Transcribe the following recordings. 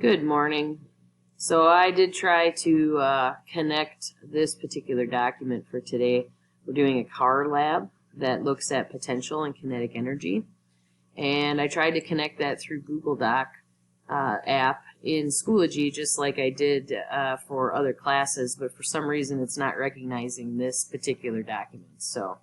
Good morning. So I did try to connect this particular document for today. We're doing a car lab that looks at potential and kinetic energy. And I tried to connect that through Google Doc app in Schoology just like I did for other classes, but for some reason it's not recognizing this particular document. So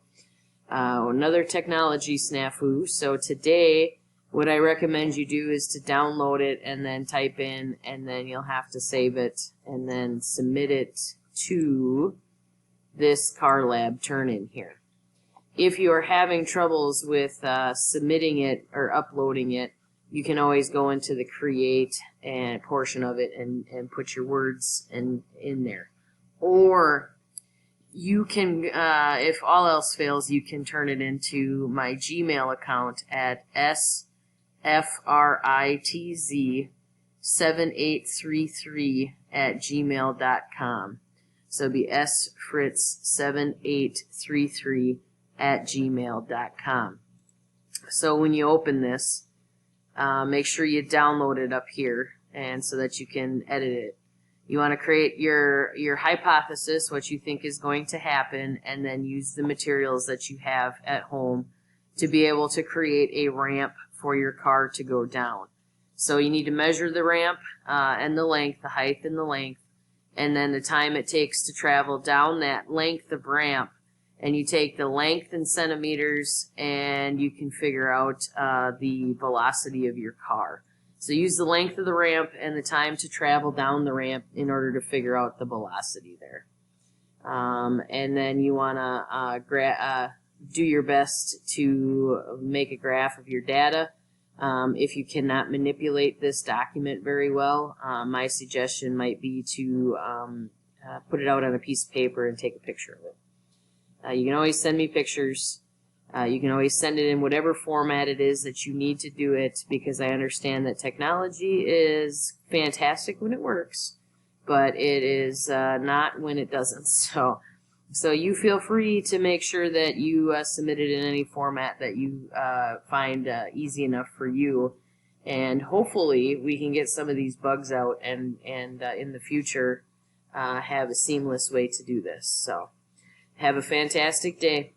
another technology snafu. So today what I recommend you do is to download it and then type in, and then you'll have to save it and then submit it to this car lab turn-in here. If you are having troubles with submitting it or uploading it, you can always go into the create and portion of it and put your words in there. Or you can, if all else fails, you can turn it into my Gmail account at sfritz7833@gmail.com. So it'll be sfritz7833@gmail.com. So when you open this, make sure you download it up here, and so that you can edit it. You want to create your hypothesis, what you think is going to happen, and then use the materials that you have at home to be able to create a ramp for your car to go down. So you need to measure the ramp and the length, the height and the length, and then the time it takes to travel down that length of ramp. And you take the length in centimeters and you can figure out the velocity of your car. So use the length of the ramp and the time to travel down the ramp in order to figure out the velocity there. And then you want to do your best to make a graph of your data. If you cannot manipulate this document very well, my suggestion might be to put it out on a piece of paper and take a picture of it. You can always send me pictures. You can always send it in whatever format it is that you need to do it, because I understand that technology is fantastic when it works, but it is not when it doesn't. So you feel free to make sure that you submit it in any format that you find easy enough for you. And hopefully we can get some of these bugs out and in the future have a seamless way to do this. So have a fantastic day.